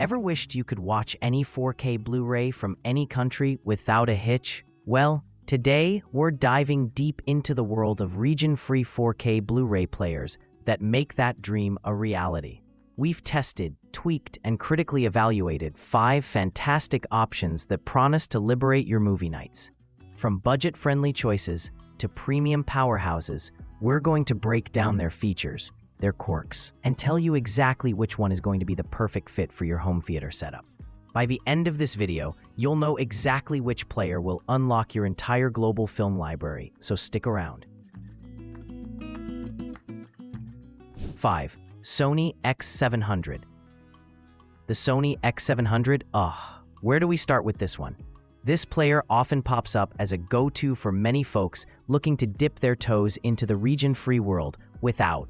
Ever wished you could watch any 4K Blu-ray from any country without a hitch? Well, today we're diving deep into the world of region-free 4K Blu-ray players that make that dream a reality. We've tested, tweaked, and critically evaluated 5 fantastic options that promise to liberate your movie nights. From budget-friendly choices to premium powerhouses, we're going to break down their features, their quirks, and tell you exactly which one is going to be the perfect fit for your home theater setup. By the end of this video, you'll know exactly which player will unlock your entire global film library, so stick around. 5. Sony X700. The Sony X700? Where do we start with this one? This player often pops up as a go-to for many folks looking to dip their toes into the region-free world without,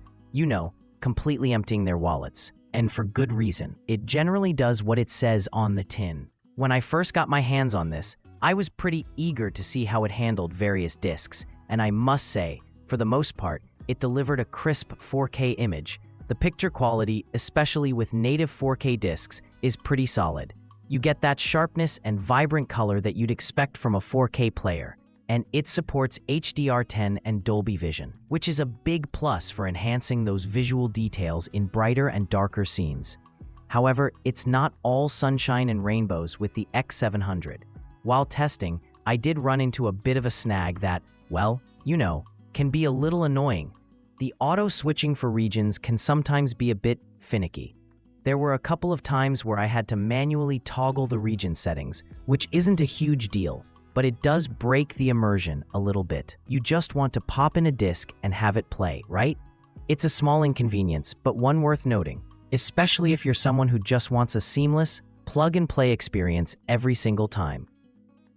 completely emptying their wallets. And for good reason. It generally does what it says on the tin. When I first got my hands on this, I was pretty eager to see how it handled various discs, and I must say, for the most part, it delivered a crisp 4K image. The picture quality, especially with native 4K discs, is pretty solid. You get that sharpness and vibrant color that you'd expect from a 4K player. And it supports HDR10 and Dolby Vision, which is a big plus for enhancing those visual details in brighter and darker scenes. However, it's not all sunshine and rainbows with the X700. While testing, I did run into a bit of a snag that, can be a little annoying. The auto-switching for regions can sometimes be a bit finicky. There were a couple of times where I had to manually toggle the region settings, which isn't a huge deal, but it does break the immersion a little bit. You just want to pop in a disc and have it play, right? It's a small inconvenience, but one worth noting, especially if you're someone who just wants a seamless, plug-and-play experience every single time.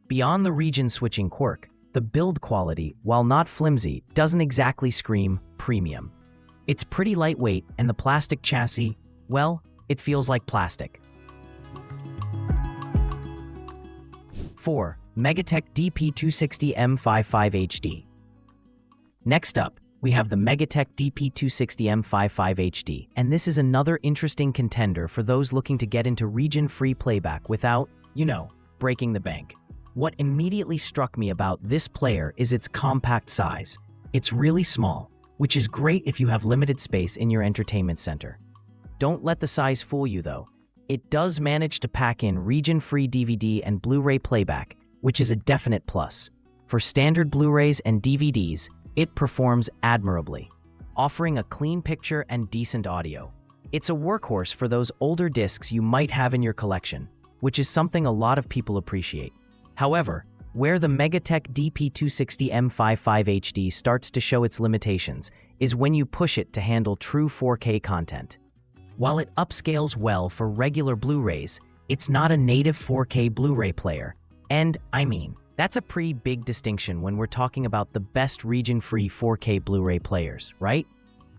Beyond the region switching quirk, the build quality, while not flimsy, doesn't exactly scream premium. It's pretty lightweight, and the plastic chassis, it feels like plastic. 4. MEGATEK DP-UB150HD. Next up, we have the MEGATEK DP-UB150HD, and this is another interesting contender for those looking to get into region-free playback without, breaking the bank. What immediately struck me about this player is its compact size. It's really small, which is great if you have limited space in your entertainment center. Don't let the size fool you though. It does manage to pack in region-free DVD and Blu-ray playback, which is a definite plus. For standard Blu-rays and DVDs, it performs admirably, offering a clean picture and decent audio. It's a workhorse for those older discs you might have in your collection, which is something a lot of people appreciate. However, where the MEGATEK DP-UB150HD starts to show its limitations is when you push it to handle true 4K content. While it upscales well for regular Blu-rays, it's not a native 4K Blu-ray player. And, that's a pretty big distinction when we're talking about the best region-free 4K Blu-ray players, right?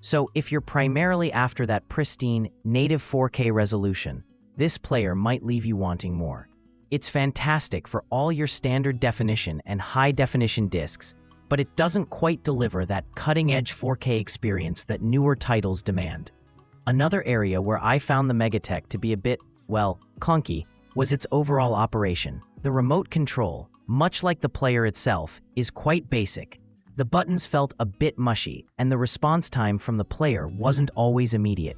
So if you're primarily after that pristine, native 4K resolution, this player might leave you wanting more. It's fantastic for all your standard definition and high-definition discs, but it doesn't quite deliver that cutting-edge 4K experience that newer titles demand. Another area where I found the MEGATEK to be a bit, clunky was its overall operation. The remote control, much like the player itself, is quite basic. The buttons felt a bit mushy, and the response time from the player wasn't always immediate.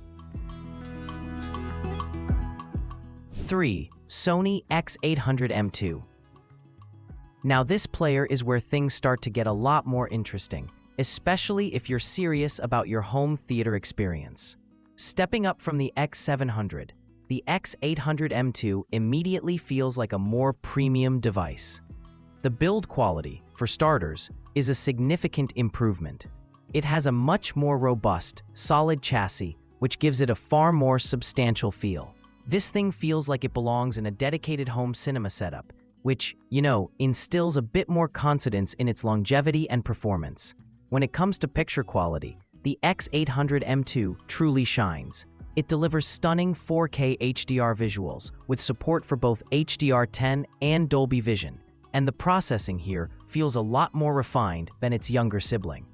3. Sony X800M2. Now this player is where things start to get a lot more interesting, especially if you're serious about your home theater experience. Stepping up from the X700, the X800M2 immediately feels like a more premium device. The build quality, for starters, is a significant improvement. It has a much more robust, solid chassis, which gives it a far more substantial feel. This thing feels like it belongs in a dedicated home cinema setup, which, instills a bit more confidence in its longevity and performance. When it comes to picture quality, the X800M2 truly shines. It delivers stunning 4K HDR visuals with support for both HDR10 and Dolby Vision, and the processing here feels a lot more refined than its younger sibling.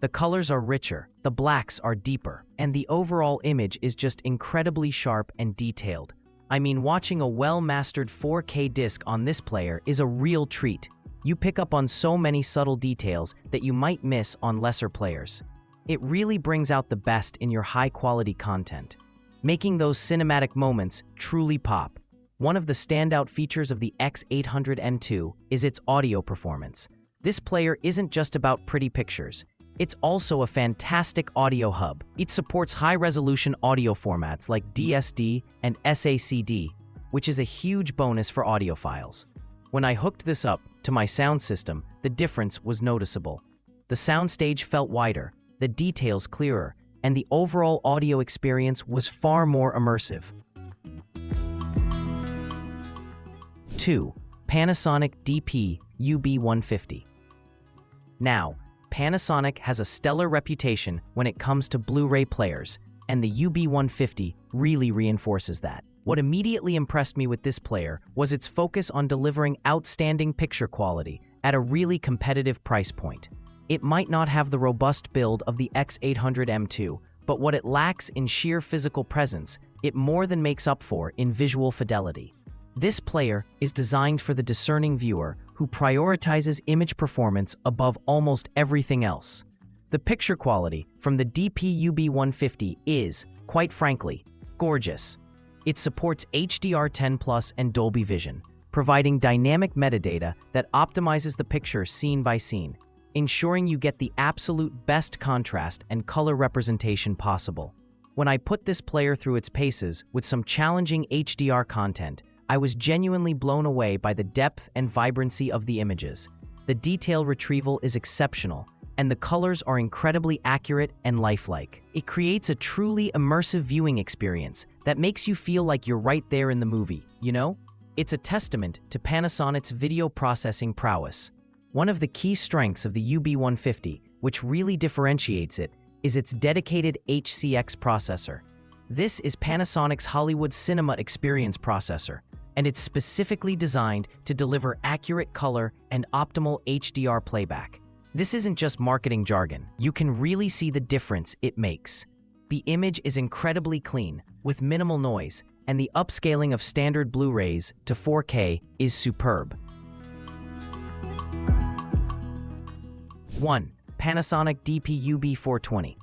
The colors are richer, the blacks are deeper, and the overall image is just incredibly sharp and detailed. I mean, watching a well-mastered 4K disc on this player is a real treat. You pick up on so many subtle details that you might miss on lesser players. It really brings out the best in your high-quality content, making those cinematic moments truly pop. One of the standout features of the X800M2 is its audio performance. This player isn't just about pretty pictures. It's also a fantastic audio hub. It supports high-resolution audio formats like DSD and SACD, which is a huge bonus for audiophiles. When I hooked this up to my sound system, the difference was noticeable. The soundstage felt wider, the details clearer, and the overall audio experience was far more immersive. 2. Panasonic DP-UB150. Now, Panasonic has a stellar reputation when it comes to Blu-ray players, and the UB150 really reinforces that. What immediately impressed me with this player was its focus on delivering outstanding picture quality at a really competitive price point. It might not have the robust build of the X800M2, but what it lacks in sheer physical presence, it more than makes up for in visual fidelity. This player is designed for the discerning viewer who prioritizes image performance above almost everything else. The picture quality from the DP-UB150 is, quite frankly, gorgeous. It supports HDR10+ and Dolby Vision, providing dynamic metadata that optimizes the picture scene by scene, ensuring you get the absolute best contrast and color representation possible. When I put this player through its paces with some challenging HDR content, I was genuinely blown away by the depth and vibrancy of the images. The detail retrieval is exceptional, and the colors are incredibly accurate and lifelike. It creates a truly immersive viewing experience that makes you feel like you're right there in the movie, you know? It's a testament to Panasonic's video processing prowess. One of the key strengths of the UB150, which really differentiates it, is its dedicated HCX processor. This is Panasonic's Hollywood Cinema Experience processor, and it's specifically designed to deliver accurate color and optimal HDR playback. This isn't just marketing jargon. You can really see the difference it makes. The image is incredibly clean, with minimal noise, and the upscaling of standard Blu-rays to 4K is superb. 1. Panasonic DP-UB420.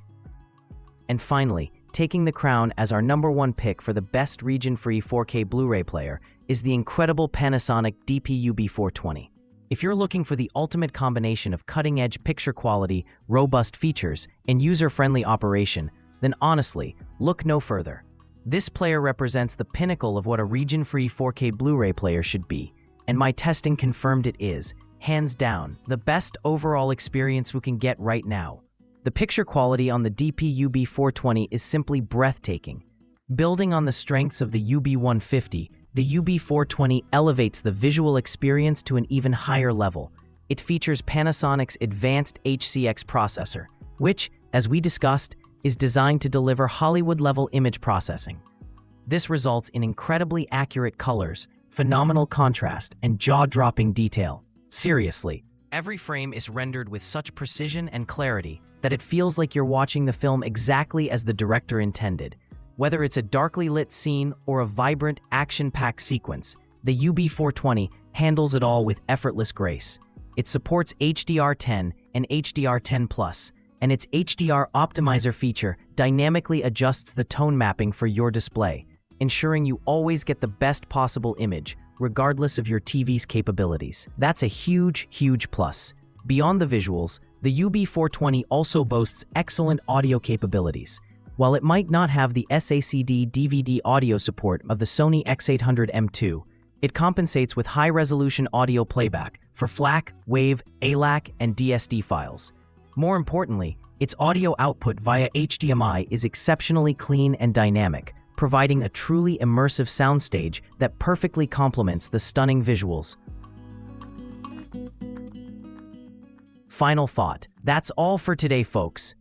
And finally, taking the crown as our #1 pick for the best region-free 4K Blu-ray player is the incredible Panasonic DP-UB420. If you're looking for the ultimate combination of cutting-edge picture quality, robust features, and user-friendly operation, then honestly, look no further. This player represents the pinnacle of what a region-free 4K Blu-ray player should be, and my testing confirmed it is, hands down, the best overall experience we can get right now. The picture quality on the DP-UB420 is simply breathtaking. Building on the strengths of the UB150, the UB420 elevates the visual experience to an even higher level. It features Panasonic's advanced HCX processor, which, as we discussed, is designed to deliver Hollywood-level image processing. This results in incredibly accurate colors, phenomenal contrast, and jaw-dropping detail. Seriously, every frame is rendered with such precision and clarity that it feels like you're watching the film exactly as the director intended. Whether it's a darkly lit scene or a vibrant, action-packed sequence, the UB420 handles it all with effortless grace. It supports HDR10 and HDR10+, and its HDR Optimizer feature dynamically adjusts the tone mapping for your display, ensuring you always get the best possible image, regardless of your TV's capabilities. That's a huge, huge plus. Beyond the visuals, the UB420 also boasts excellent audio capabilities. While it might not have the SACD DVD audio support of the Sony X800M2, it compensates with high-resolution audio playback for FLAC, WAV, ALAC, and DSD files. More importantly, its audio output via HDMI is exceptionally clean and dynamic, providing a truly immersive soundstage that perfectly complements the stunning visuals. Final thought. That's all for today, folks.